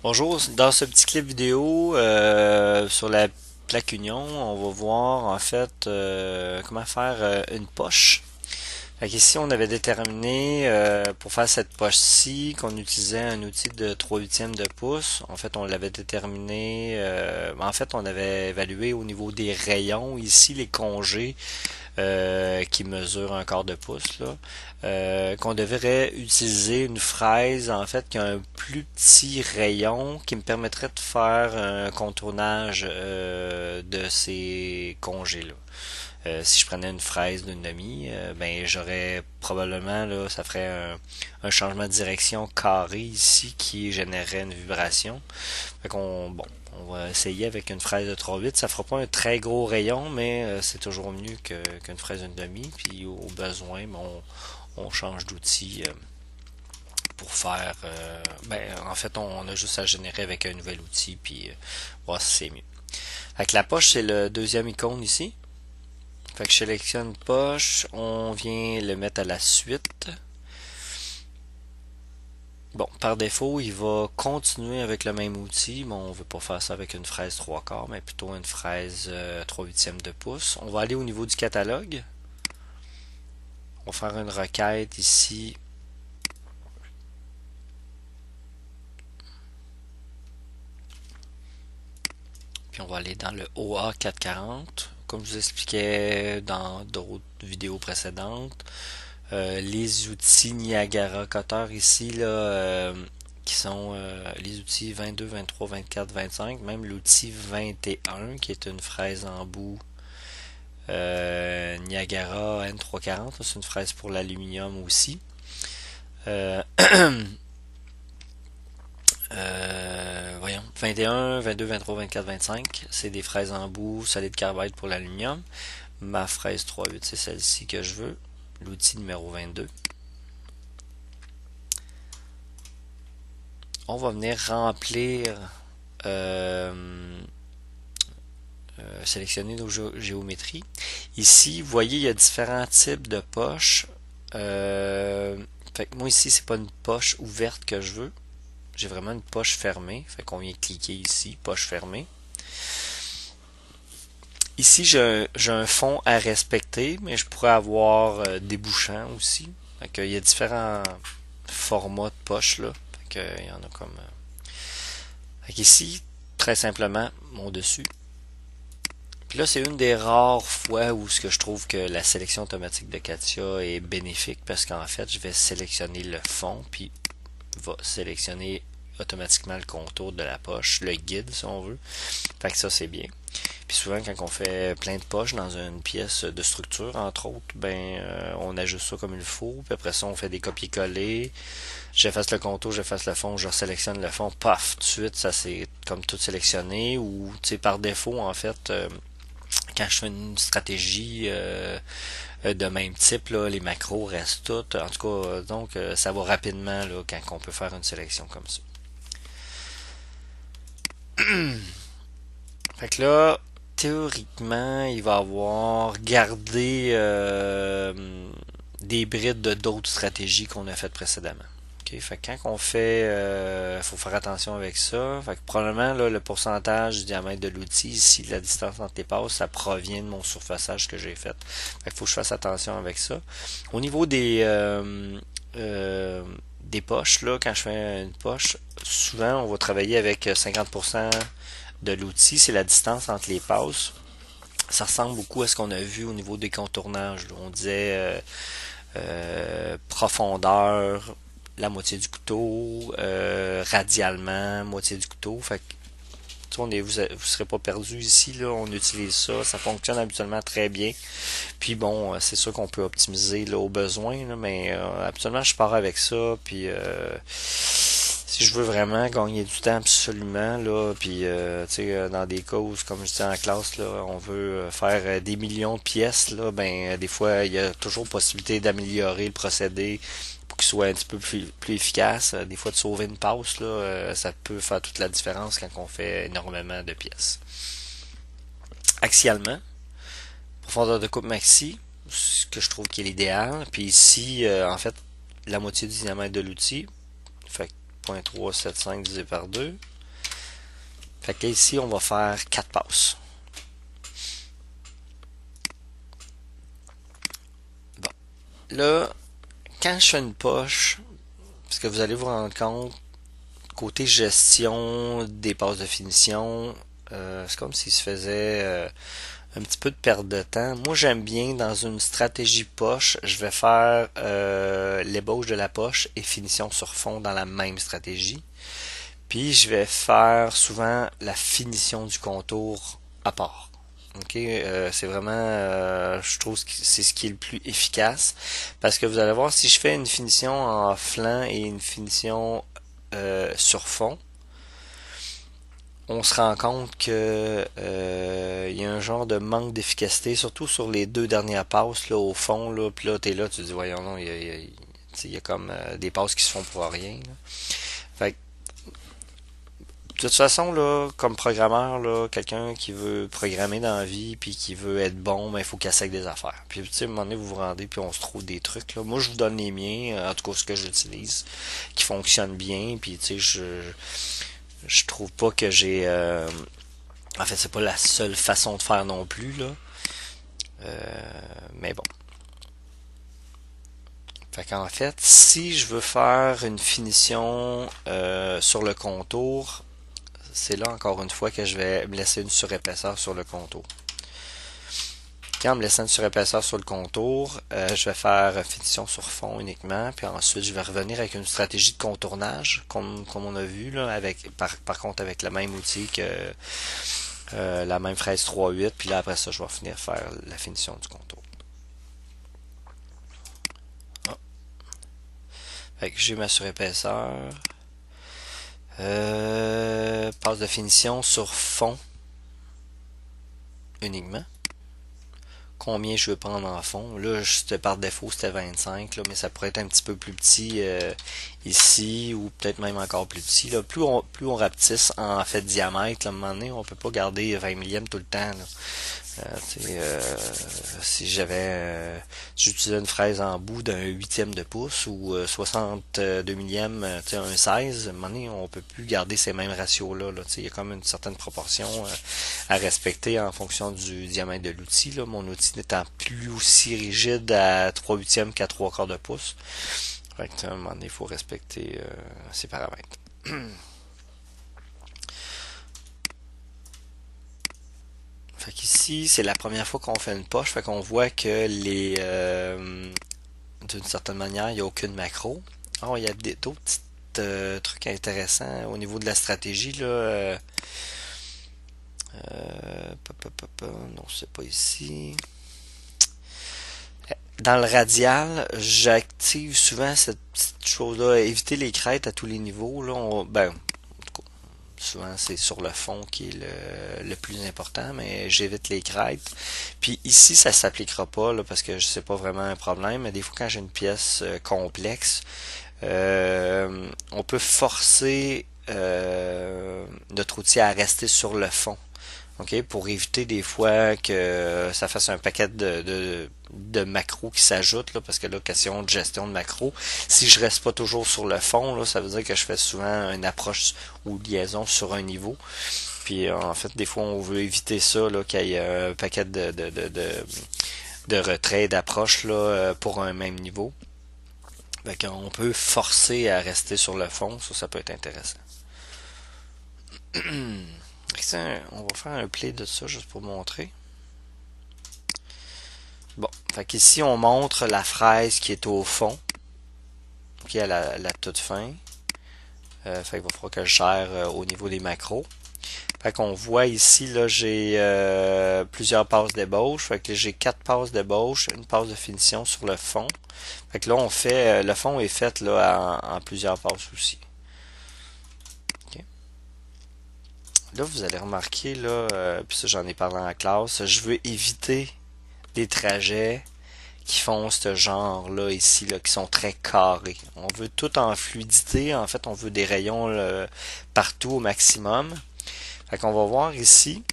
Bonjour, dans ce petit clip vidéo sur la plaque Union, on va voir en fait comment faire une poche. Fait qu'ici, on avait déterminé pour faire cette poche-ci qu'on utilisait un outil de 3/8 de pouce. En fait, on l'avait déterminé, en fait, on avait évalué au niveau des rayons ici les congés qui mesure un quart de pouce, là, qu'on devrait utiliser une fraise en fait qui a un plus petit rayon qui me permettrait de faire un contournage de ces congés-là. Si je prenais une fraise d'une demi, ben j'aurais probablement là, ça ferait un changement de direction carré ici qui générerait une vibration. Fait qu'on bon, on va essayer avec une fraise de 3/8. Ça fera pas un très gros rayon, mais c'est toujours mieux qu'une fraise d'une demi. Puis au besoin, ben, on change d'outil pour faire. Ben, en fait, on a juste à générer avec un nouvel outil, puis voir si c'est mieux. Fait que la poche, c'est le deuxième icône ici. Fait que je sélectionne poche, on vient le mettre à la suite. Bon, par défaut, il va continuer avec le même outil. Bon, on veut pas faire ça avec une fraise 3/4, mais plutôt une fraise 3/8 de pouce. On va aller au niveau du catalogue. On va faire une requête ici. Puis on va aller dans le OA 440. Comme je vous expliquais dans d'autres vidéos précédentes, les outils Niagara Cutter ici, là, qui sont les outils 22, 23, 24, 25, même l'outil 21 qui est une fraise en bout Niagara N340, c'est une fraise pour l'aluminium aussi. Euh, voyons, 21, 22, 23, 24, 25, c'est des fraises en bout solide carbide pour l'aluminium. Ma fraise 3/8, c'est celle-ci que je veux. L'outil numéro 22. On va venir remplir, sélectionner nos géométries. Ici, vous voyez, il y a différents types de poches. Fait que moi ici, c'est pas une poche ouverte que je veux. J'ai vraiment une poche fermée. Fait qu'on vient cliquer ici, poche fermée. Ici, j'ai un fond à respecter, mais je pourrais avoir des bouchants aussi. Fait qu'il y a différents formats de poches là. Fait qu'il y en a comme. Fait qu'ici, très simplement, mon dessus. Puis là, c'est une des rares fois où ce que je trouve que la sélection automatique de Katia est bénéfique parce qu'en fait, je vais sélectionner le fond, puis va sélectionner automatiquement le contour de la poche, le guide si on veut. Fait que ça, c'est bien. Puis souvent, quand on fait plein de poches dans une pièce de structure, entre autres, ben on ajuste ça comme il faut. Puis après ça, on fait des copier-coller. J'efface le contour, j'efface le fond, je sélectionne le fond, paf, tout de suite, ça c'est comme tout sélectionné. Ou tu sais, par défaut, en fait, quand je fais une stratégie de même type, là, les macros restent toutes. En tout cas, donc ça va rapidement là, quand on peut faire une sélection comme ça. Fait que là, théoriquement, il va avoir gardé des brides de d'autres stratégies qu'on a faites précédemment. OK, fait que quand on fait, faut faire attention avec ça. Fait que probablement là, le pourcentage du diamètre de l'outil, ici la distance entre les passes, ça provient de mon surfaçage que j'ai fait. Fait que faut que je fasse attention avec ça. Au niveau des poches, là, quand je fais une poche, souvent on va travailler avec 50% de l'outil, c'est la distance entre les passes. Ça ressemble beaucoup à ce qu'on a vu au niveau des contournages, là. On disait profondeur, la moitié du couteau, radialement, moitié du couteau. Fait que vous serez pas perdu ici, là, on utilise ça, ça fonctionne habituellement très bien. Puis bon, c'est sûr qu'on peut optimiser là, au besoin, là, mais habituellement je pars avec ça, puis si je veux vraiment gagner du temps absolument, là, puis tu sais, dans des causes, comme je disais en classe, là, on veut faire des millions de pièces, là, ben des fois, il y a toujours possibilité d'améliorer le procédé pour qu'il soit un petit peu plus efficace. Des fois, de sauver une passe, là, ça peut faire toute la différence quand on fait énormément de pièces. Axialement, profondeur de coupe maxi, ce que je trouve qui est l'idéal. Puis ici, en fait, la moitié du diamètre de l'outil, fait 0.375 divisé par 2. Fait que ici, on va faire 4 passes. Bon. Là, quand je fais une poche, parce que vous allez vous rendre compte, côté gestion des passes de finition, c'est comme s'il se faisait un petit peu de perte de temps. Moi, j'aime bien, dans une stratégie poche, je vais faire l'ébauche de la poche et finition sur fond dans la même stratégie. Puis, je vais faire souvent la finition du contour à part. Ok, c'est vraiment, je trouve que c'est ce qui est le plus efficace, parce que vous allez voir, si je fais une finition en flanc et une finition sur fond, on se rend compte que il y a un genre de manque d'efficacité, surtout sur les deux dernières passes là au fond là, puis là t'es là, tu te dis voyons non, il y a comme des passes qui se font pour rien. Là. Fait que, de toute façon là, comme programmeur là, quelqu'un qui veut programmer dans la vie puis qui veut être bon, ben il faut casser avec des affaires. Puis tu sais, à un moment donné vous vous rendez puis on se trouve des trucs là. Moi je vous donne les miens, en tout cas ce que j'utilise, qui fonctionnent bien, puis tu sais je trouve pas que j'ai en fait, c'est pas la seule façon de faire non plus, là. Mais bon. Fait qu'en fait, si je veux faire une finition sur le contour, c'est là encore une fois que je vais me laisser une surépaisseur sur le contour. Quand en me laissant une surépaisseur sur le contour, je vais faire finition sur fond uniquement, puis ensuite je vais revenir avec une stratégie de contournage, comme on a vu, là, avec par contre avec le même outil que la même fraise 3-8, puis là après ça je vais finir faire la finition du contour. Ah. Fait que j'ai ma surépaisseur. Passe de finition sur fond uniquement. Combien je veux prendre en fond. Là, c'était par défaut, c'était 25, là, mais ça pourrait être un petit peu plus petit ici, ou peut-être même encore plus petit. Là. Plus on rapetisse en fait diamètre, là, à un moment donné, on peut pas garder 20 millièmes tout le temps. Là. Si j'utilisais une fraise en bout d'un huitième de pouce ou 62 millièmes, un 16, à un moment donné, on peut plus garder ces mêmes ratios-là. Là, il y a comme une certaine proportion à respecter en fonction du diamètre de l'outil. Là. Mon outil n'étant plus aussi rigide à 3 huitièmes qu'à 3 quarts de pouce. Fait que, à un moment donné, il faut respecter ces paramètres. Fait qu'ici, c'est la première fois qu'on fait une poche, fait qu'on voit que d'une certaine manière, il n'y a aucune macro. Alors, il y a d'autres petits trucs intéressants au niveau de la stratégie, là. Non, c'est pas ici. Dans le radial, j'active souvent cette petite chose-là, éviter les crêtes à tous les niveaux, là. Souvent, c'est sur le fond qui est le plus important, mais j'évite les crêtes. Puis ici, ça s'appliquera pas là, parce que c'est pas vraiment un problème, mais des fois, quand j'ai une pièce complexe, on peut forcer notre outil à rester sur le fond. OK, pour éviter des fois que ça fasse un paquet de macros qui s'ajoutent, là, parce que là, question de gestion de macros, si je reste pas toujours sur le fond, là, ça veut dire que je fais souvent une approche ou liaison sur un niveau. Puis en fait, des fois, on veut éviter ça, là, qu'il y ait un paquet de retrait d'approche là, pour un même niveau. Fait qu'on peut forcer à rester sur le fond, ça peut être intéressant. On va faire un play de ça juste pour montrer. Bon, fait qu'ici on montre la fraise qui est au fond, qui est à la toute fin. Fait qu'il va falloir que je gère au niveau des macros. Fait qu'on voit ici, là, j'ai plusieurs passes d'ébauche. Fait que j'ai 4 passes d'ébauche, une passe de finition sur le fond. Fait que là, on fait, le fond est fait là en plusieurs passes aussi. Là, vous allez remarquer, là, puis ça j'en ai parlé en classe, je veux éviter des trajets qui font ce genre-là ici, là, qui sont très carrés. On veut tout en fluidité, en fait, on veut des rayons là, partout au maximum. Fait qu'on va voir ici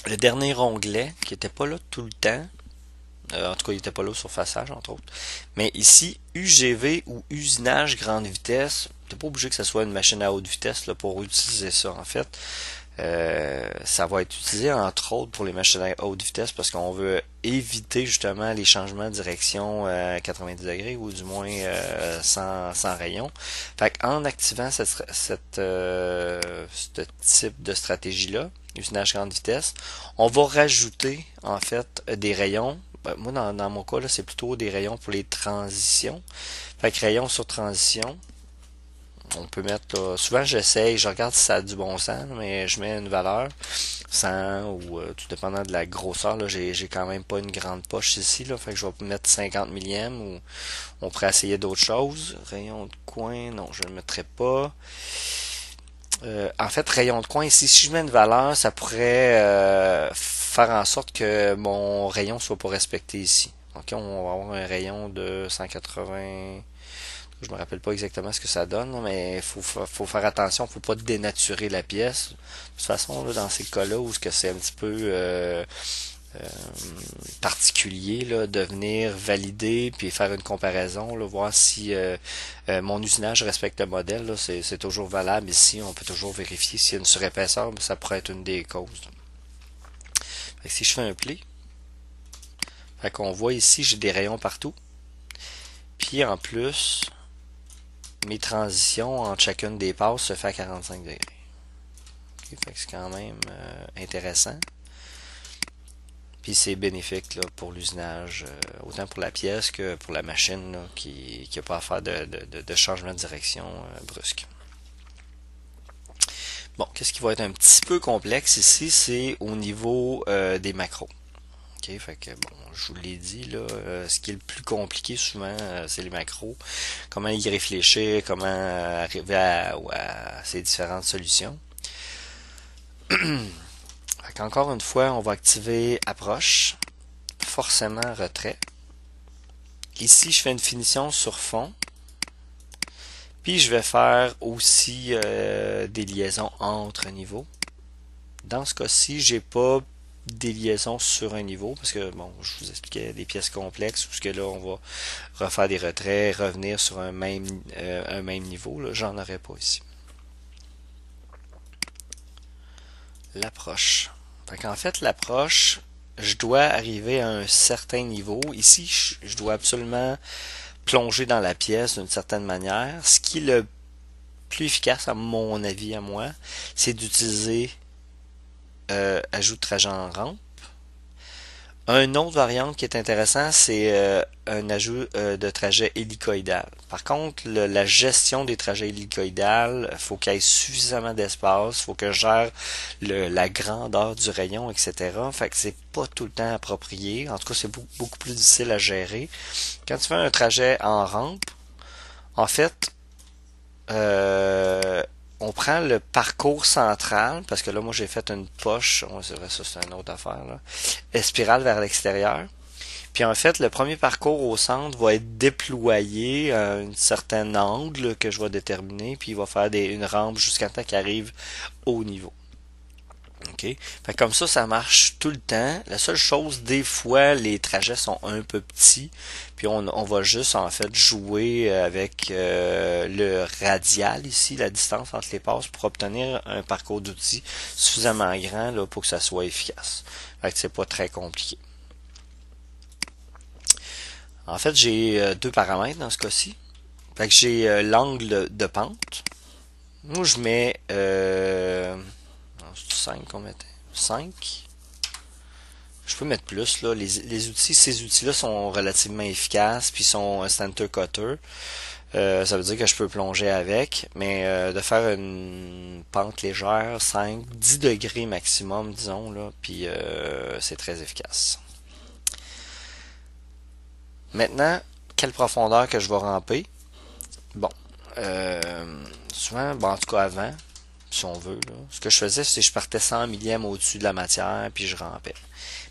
le dernier onglet qui était pas là tout le temps. En tout cas, il n'était pas là sur façage, entre autres. Mais ici, UGV ou usinage grande vitesse, t'es pas obligé que ce soit une machine à haute vitesse là, pour utiliser ça en fait. Ça va être utilisé entre autres pour les machines à haute vitesse parce qu'on veut éviter justement les changements de direction à 90 degrés ou du moins sans rayon. Fait qu'en activant ce type de stratégie-là, usinage grande vitesse, on va rajouter en fait des rayons. Moi dans mon cas là, c'est plutôt des rayons pour les transitions. Fait que rayon sur transition. On peut mettre là, souvent j'essaye, je regarde si ça a du bon sens, mais je mets une valeur 100 ou tout dépendant de la grosseur. Là, j'ai quand même pas une grande poche ici, là, fait que je vais mettre 50 millièmes ou on pourrait essayer d'autres choses. Rayon de coin, non, je ne le mettrai pas. En fait, rayon de coin, ici, si je mets une valeur, ça pourrait faire en sorte que mon rayon soit pas respecté ici. Ok, on va avoir un rayon de 180. Je me rappelle pas exactement ce que ça donne, mais il faut faire attention, faut pas dénaturer la pièce. De toute façon, là, dans ces cas-là où c'est un petit peu euh, particulier, là, de venir valider puis faire une comparaison, là, voir si mon usinage respecte le modèle, là, c'est toujours valable. Ici, on peut toujours vérifier s'il y a une surépaisseur, ça pourrait être une des causes. Fait que si je fais un pli, fait qu'on voit ici, j'ai des rayons partout. Puis en plus, mes transitions entre chacune des passes se fait à 45 degrés. Okay, fait que c'est quand même intéressant. Puis c'est bénéfique là, pour l'usinage, autant pour la pièce que pour la machine là, qui n'a pas à faire de changement de direction brusque. Bon, qu'est-ce qui va être un petit peu complexe ici, c'est au niveau des macros. Okay, fait que bon, je vous l'ai dit là, ce qui est le plus compliqué souvent, c'est les macros. Comment y réfléchir, comment arriver à ces différentes solutions. Encore une fois, on va activer approche, forcément retrait. Ici, je fais une finition sur fond. Puis je vais faire aussi des liaisons entre niveaux. Dans ce cas-ci, j'ai pas des liaisons sur un niveau parce que bon, je vous expliquais des pièces complexes parce que là on va refaire des retraits, revenir sur un même niveau. Là, j'en aurais pas ici. L'approche. En fait, l'approche, je dois arriver à un certain niveau. Ici, je dois absolument plonger dans la pièce d'une certaine manière. Ce qui est le plus efficace, à mon avis, à moi, c'est d'utiliser ajout de trajet en rampe. Un autre variante qui est intéressant, c'est un ajout de trajet hélicoïdal. Par contre, la gestion des trajets hélicoïdales, faut qu'il y ait suffisamment d'espace, faut que je gère la grandeur du rayon, etc. Fait que c'est pas tout le temps approprié. En tout cas, c'est beaucoup plus difficile à gérer. Quand tu fais un trajet en rampe, en fait, on prend le parcours central, parce que là, moi, j'ai fait une poche, c'est vrai, ça, c'est une autre affaire, là, spirale vers l'extérieur. Puis en fait, le premier parcours au centre va être déployé à un certain angle que je vais déterminer, puis il va faire une rampe jusqu'à temps qu'il arrive au niveau. OK? Fait comme ça marche tout le temps. La seule chose, des fois, les trajets sont un peu petits. Puis on va juste, en fait, jouer avec le radial ici, la distance entre les passes, pour obtenir un parcours d'outils suffisamment grand là, pour que ça soit efficace. Fait que c'est pas très compliqué. En fait, j'ai deux paramètres dans ce cas-ci. Fait que j'ai l'angle de pente. Moi, je mets 5 qu'on mettait. 5. Je peux mettre plus là. Ces outils-là sont relativement efficaces, puis sont un center cutter. Ça veut dire que je peux plonger avec, mais de faire une pente légère, 5, 10 degrés maximum, disons, là, puis c'est très efficace. Maintenant, quelle profondeur que je vais ramper? Bon, souvent, bon, en tout cas avant, si on veut, là, ce que je faisais, c'est que je partais 100 millièmes au-dessus de la matière, puis je rampais.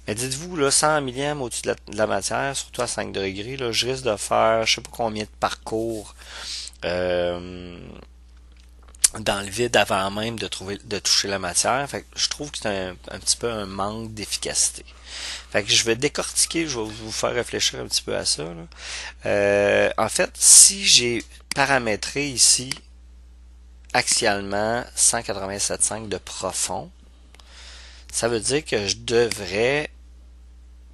Mais dites-vous, là, 100 millièmes au-dessus de la matière, surtout à 5 degrés, là, je risque de faire, je sais pas combien de parcours dans le vide avant même de toucher la matière. Fait que je trouve que c'est un petit peu un manque d'efficacité. Fait que je vais décortiquer, je vais vous faire réfléchir un petit peu à ça. Là. En fait, si j'ai paramétré ici axialement 187,5 de profond. Ça veut dire que je devrais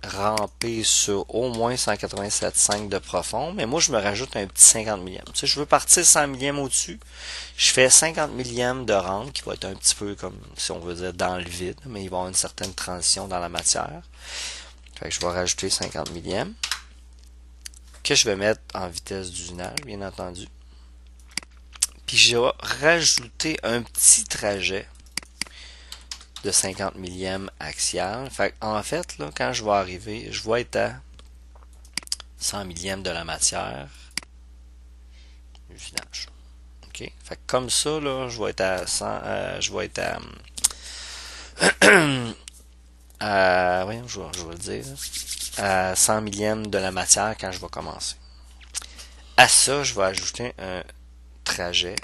ramper sur au moins 187,5 de profond, mais moi je me rajoute un petit 50 millième. Tu sais, je veux partir 100 millième au-dessus, je fais 50 millième de rampe qui va être un petit peu comme, si on veut dire, dans le vide, mais il va y avoir une certaine transition dans la matière. Fait que je vais rajouter 50 millième que je vais mettre en vitesse d'usinage, bien entendu. Puis je vais rajouter un petit trajet de 50 millième axial. Fait en fait, là, quand je vais arriver, je vais être à 100 millième de la matière usinage. OK? Fait comme ça, là, je vais être à 100, je vais être voyons, je vais le dire, à 100 millième de la matière quand je vais commencer. À ça, je vais ajouter un trajet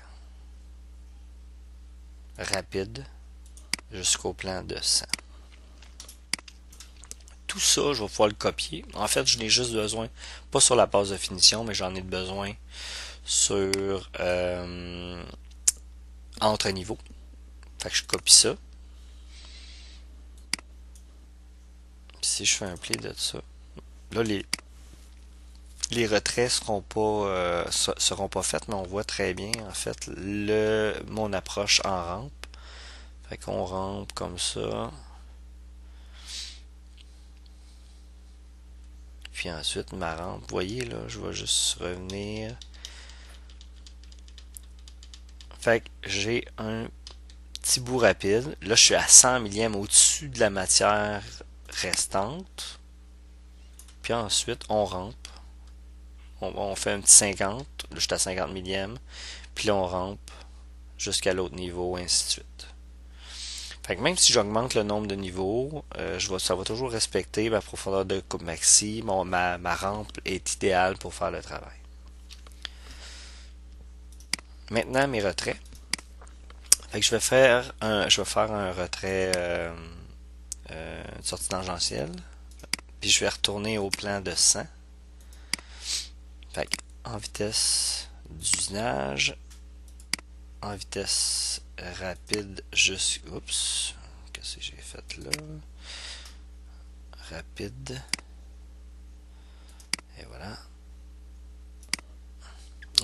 rapide jusqu'au plan de 100. Tout ça, je vais pouvoir le copier. En fait, je n'ai juste besoin, pas sur la base de finition, mais j'en ai besoin sur entre niveaux. Fait que je copie ça. Puis si je fais un play de ça, là les retraits seront pas faits, mais on voit très bien en fait mon approche en rampe. Fait qu'on rampe comme ça. Puis ensuite ma rampe, vous voyez là, je vais juste revenir. Fait que j'ai un petit bout rapide. Là, je suis à 100 millième au-dessus de la matière restante. Puis ensuite, on rampe. On fait un petit 50. Là, je suis à 50 millième. Puis là, on rampe jusqu'à l'autre niveau, ainsi de suite. Fait que même si j'augmente le nombre de niveaux, ça va toujours respecter ma profondeur de coupe maxi. Ma rampe est idéale pour faire le travail. Maintenant, mes retraits. Fait que je vais faire un retrait de sortie tangentielle. Puis je vais retourner au plan de 100. Fait que en vitesse d'usinage, en vitesse rapide oups, qu'est-ce que j'ai fait là? Rapide. Et voilà.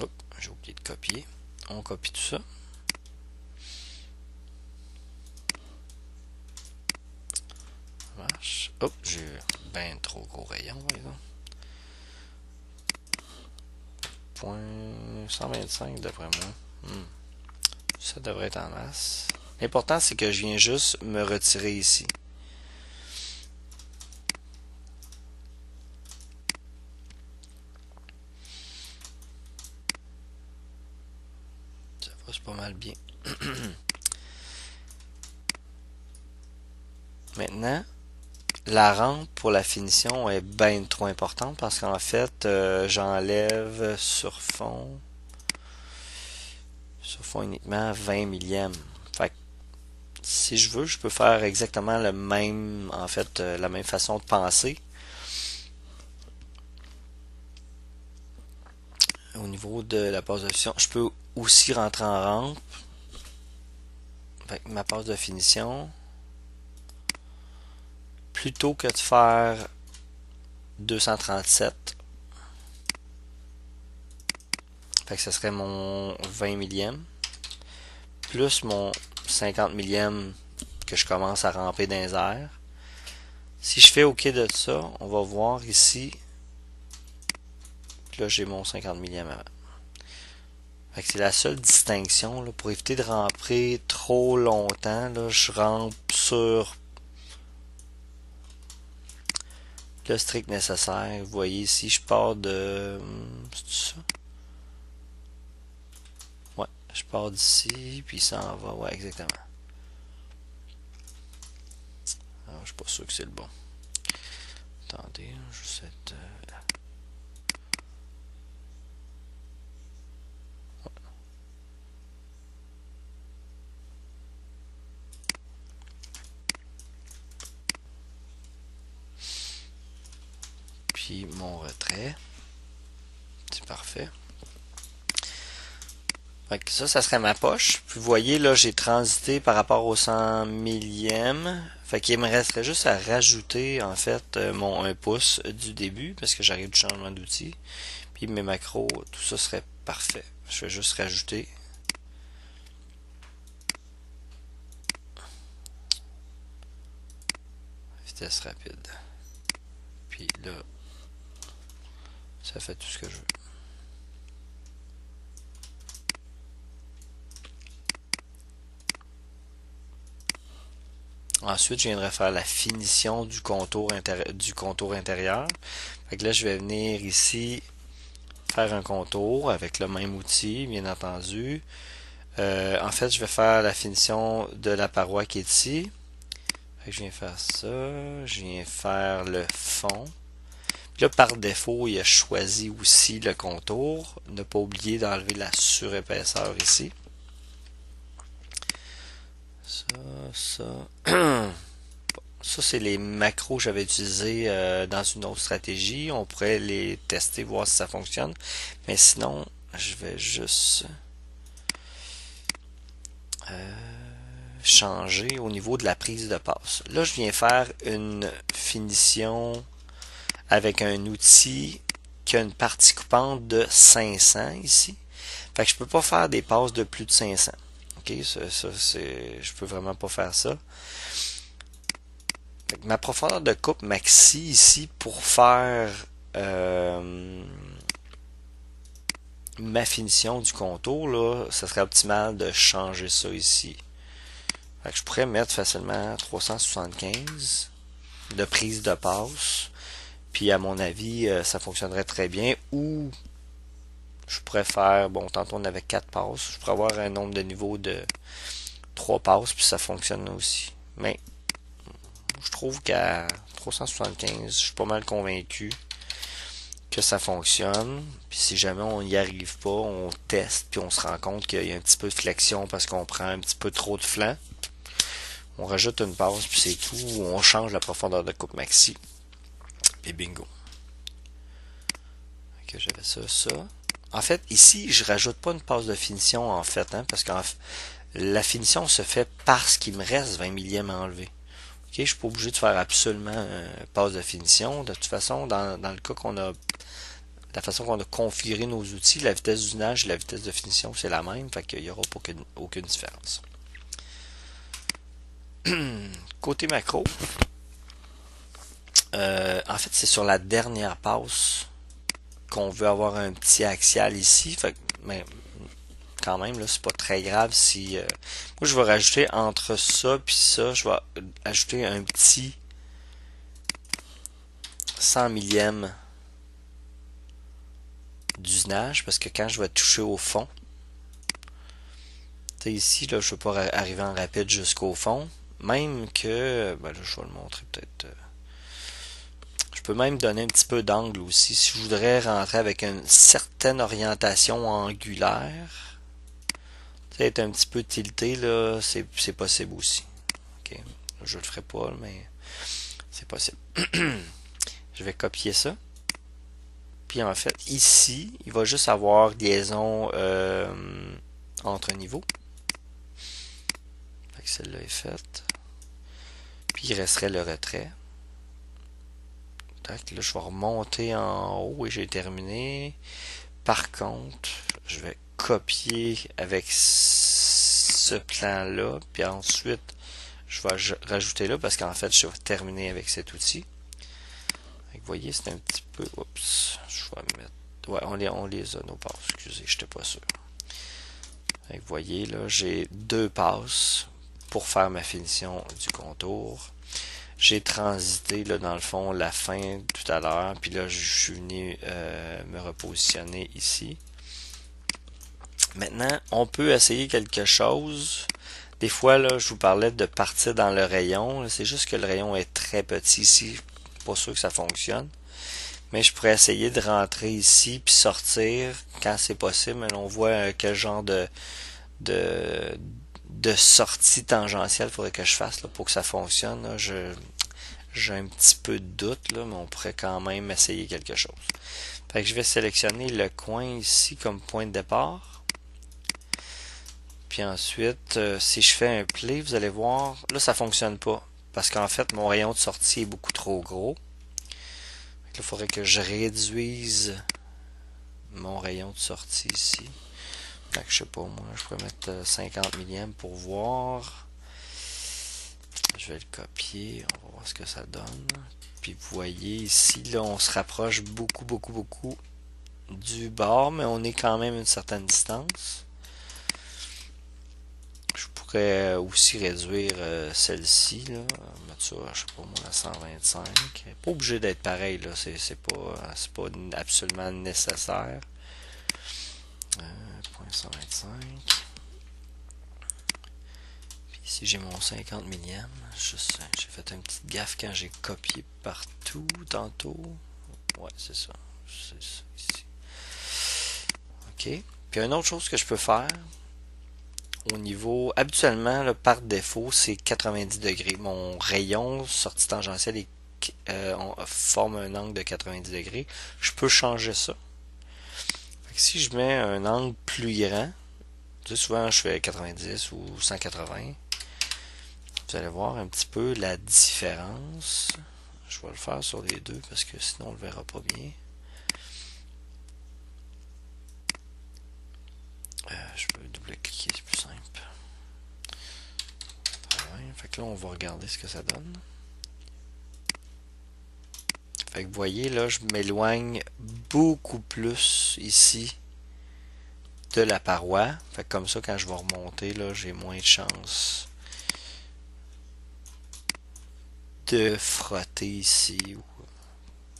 Oups, j'ai oublié de copier. On copie tout ça. Ça marche. Hop, j'ai bien trop gros rayon, par exemple. Point 125 d'après moi. Ça devrait être en masse. L'important, c'est que je viens juste me retirer ici. Ça va, c'est pas mal bien. Maintenant, la rampe pour la finition est bien trop importante parce qu'en fait, j'enlève sur fond uniquement 20 millièmes. Fait que, si je veux, je peux faire exactement le même, en fait, la même façon de penser. Au niveau de la passe de finition, je peux aussi rentrer en rampe. Fait que ma passe de finition, plutôt que de faire 237, fait que ce serait mon 20 millième plus mon 50 millième que je commence à ramper dans les airs. Si je fais OK de ça, on va voir ici que là j'ai mon 50 millième avant. Fait que c'est la seule distinction là, pour éviter de ramper trop longtemps. Là, je rampe sur le strict nécessaire. Vous voyez ici, je pars de... c'est ça? Ouais, je pars d'ici, puis ça en va. Ouais, exactement. Alors, je suis pas sûr que c'est le bon. Attendez, je sais... Puis mon retrait. C'est parfait. Fait que ça serait ma poche. Puis vous voyez, là, j'ai transité par rapport au 100 millième. Fait qu'il me resterait juste à rajouter, en fait, mon 1 pouce du début, parce que j'arrive du changement d'outil. Puis mes macros, tout ça serait parfait. Je vais juste rajouter. Vitesse rapide. Puis là, ça fait tout ce que je veux. Ensuite, je viendrai faire la finition du contour intérieur. Fait que là, je vais venir ici faire un contour avec le même outil, bien entendu. En fait, je vais faire la finition de la paroi qui est ici. Fait que je viens faire ça. Je viens faire le fond. Puis là, par défaut, il a choisi aussi le contour. Ne pas oublier d'enlever la surépaisseur ici. Ça. Ça, c'est les macros que j'avais utilisés dans une autre stratégie. On pourrait les tester, voir si ça fonctionne. Mais sinon, je vais juste changer au niveau de la prise de passe. Là, je viens faire une finition avec un outil qui a une partie coupante de 500 ici. Fait que je peux pas faire des passes de plus de 500. Ok, je peux vraiment pas faire ça. Fait que ma profondeur de coupe maxi ici pour faire ma finition du contour, là, ça serait optimal de changer ça ici. Fait que je pourrais mettre facilement 375 de prise de passe. Puis à mon avis, ça fonctionnerait très bien. Ou je pourrais faire, bon, tantôt on avait 4 passes. Je pourrais avoir un nombre de niveaux de 3 passes, puis ça fonctionne aussi. Mais je trouve qu'à 375, je suis pas mal convaincu que ça fonctionne. Puis si jamais on n'y arrive pas, on teste, puis on se rend compte qu'il y a un petit peu de flexion parce qu'on prend un petit peu trop de flanc. On rajoute une passe, puis c'est tout. On change la profondeur de coupe maxi. Et bingo. Ok, j'avais ça. En fait, ici, je rajoute pas une passe de finition, en fait, hein, parce que la finition se fait parce qu'il me reste 20 millièmes à enlever. Ok, je suis pas obligé de faire absolument une passe de finition. De toute façon, dans le cas qu'on a, la façon qu'on a configuré nos outils, la vitesse d'usinage et la vitesse de finition, c'est la même, fait qu'il n'y aura aucune différence. Côté macro, en fait, c'est sur la dernière passe qu'on veut avoir un petit axial ici. Fait, mais quand même, là, c'est pas très grave si... moi, je vais rajouter entre ça puis ça, je vais ajouter un petit 100 millième d'usinage parce que quand je vais toucher au fond, tu sais, ici, là, je ne veux pas arriver en rapide jusqu'au fond. Même que, ben là, je vais le montrer peut-être... je peux même donner un petit peu d'angle aussi. Si je voudrais rentrer avec une certaine orientation angulaire, être un petit peu tilté, là, c'est possible aussi. Ok, je le ferai pas, mais c'est possible. Je vais copier ça. Puis en fait, ici, il va juste avoir liaison entre niveaux. Fait que celle-là est faite. Puis il resterait le retrait. Tac, là, je vais remonter en haut et j'ai terminé. Par contre, je vais copier avec ce plan-là. Puis ensuite, je vais rajouter là parce qu'en fait, je vais terminer avec cet outil. Vous voyez, c'est un petit peu... Oups, je vais mettre... Ouais, on les a, nos passes. Excusez, je n'étais pas sûr. Vous voyez, là, j'ai 2 passes pour faire ma finition du contour. J'ai transité, là, dans le fond, la fin tout à l'heure. Puis là, je suis venu me repositionner ici. Maintenant, on peut essayer quelque chose. Des fois, là, je vous parlais de partir dans le rayon. C'est juste que le rayon est très petit ici. Pas sûr que ça fonctionne. Mais je pourrais essayer de rentrer ici puis sortir quand c'est possible. Mais on voit quel genre de sortie tangentielle faudrait que je fasse là, pour que ça fonctionne. Là. J'ai un petit peu de doute, là, mais on pourrait quand même essayer quelque chose. Fait que je vais sélectionner le coin ici comme point de départ. Puis ensuite, si je fais un play, vous allez voir, là ça fonctionne pas. Parce qu'en fait, mon rayon de sortie est beaucoup trop gros. Il faudrait que je réduise mon rayon de sortie ici. Fait que je sais pas, moi, je pourrais mettre 50 millièmes pour voir. Je vais le copier, on va voir ce que ça donne. Puis vous voyez ici, là, on se rapproche beaucoup du bord, mais on est quand même à une certaine distance. Je pourrais aussi réduire celle-ci, là, mettre ça, je sais pas moi, à 125. Pas obligé d'être pareil, là, c'est pas absolument nécessaire. 0.125. Puis ici j'ai mon 50 millièmes. J'ai fait une petite gaffe quand j'ai copié partout tantôt. Ouais, c'est ça. C'est ça ici. OK. Puis une autre chose que je peux faire, au niveau, habituellement, là, par défaut, c'est 90 degrés. Mon rayon sortie tangentielle forme un angle de 90 degrés. Je peux changer ça. Fait que si je mets un angle plus grand, tu sais, souvent je fais 90 ou 180, vous allez voir un petit peu la différence. Je vais le faire sur les deux parce que sinon on le verra pas bien. Je peux double-cliquer, c'est plus simple. Fait que là, on va regarder ce que ça donne. Fait que vous voyez, là, je m'éloigne beaucoup plus ici de la paroi. Fait que comme ça, quand je vais remonter, là, j'ai moins de chance de frotter ici.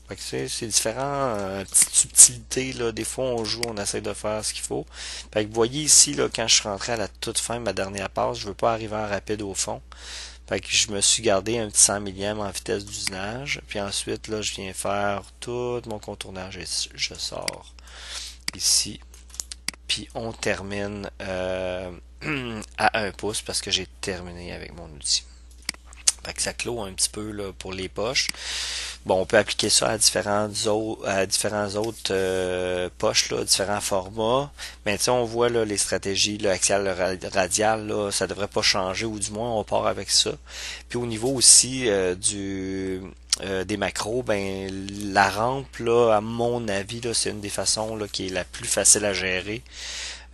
Fait que c'est différent, petites subtilités, là. Des fois, on joue, on essaie de faire ce qu'il faut. Fait que vous voyez ici, là, quand je suis rentré à la toute fin, ma dernière passe, je veux pas arriver en rapide au fond. Fait que je me suis gardé un petit 100 millièmes en vitesse d'usinage. Puis ensuite, là, je viens faire tout mon contournage et je sors ici. Puis on termine à 1 pouce parce que j'ai terminé avec mon outil. Fait que ça clôt un petit peu là, pour les poches. Bon, on peut appliquer ça à différents autres poches, là, différents formats. Mais tu sais, on voit là, les stratégies, le axial, le radial, là, ça devrait pas changer, ou du moins on part avec ça. Puis au niveau aussi des macros, ben la rampe, là, à mon avis, là, c'est une des façons là, qui est la plus facile à gérer.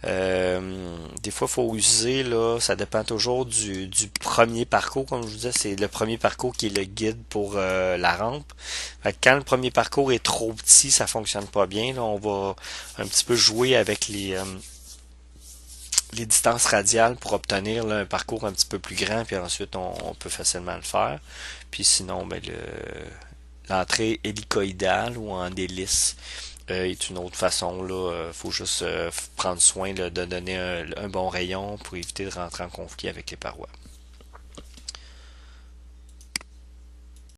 Des fois, il faut user, là, ça dépend toujours du premier parcours, comme je vous disais, c'est le premier parcours qui est le guide pour la rampe. Fait que quand le premier parcours est trop petit, ça fonctionne pas bien. Là, on va un petit peu jouer avec les distances radiales pour obtenir là, un parcours un petit peu plus grand, puis ensuite on peut facilement le faire. Puis sinon, ben, l'entrée hélicoïdale ou en hélice est une autre façon. Là, faut juste prendre soin là, de donner un bon rayon pour éviter de rentrer en conflit avec les parois.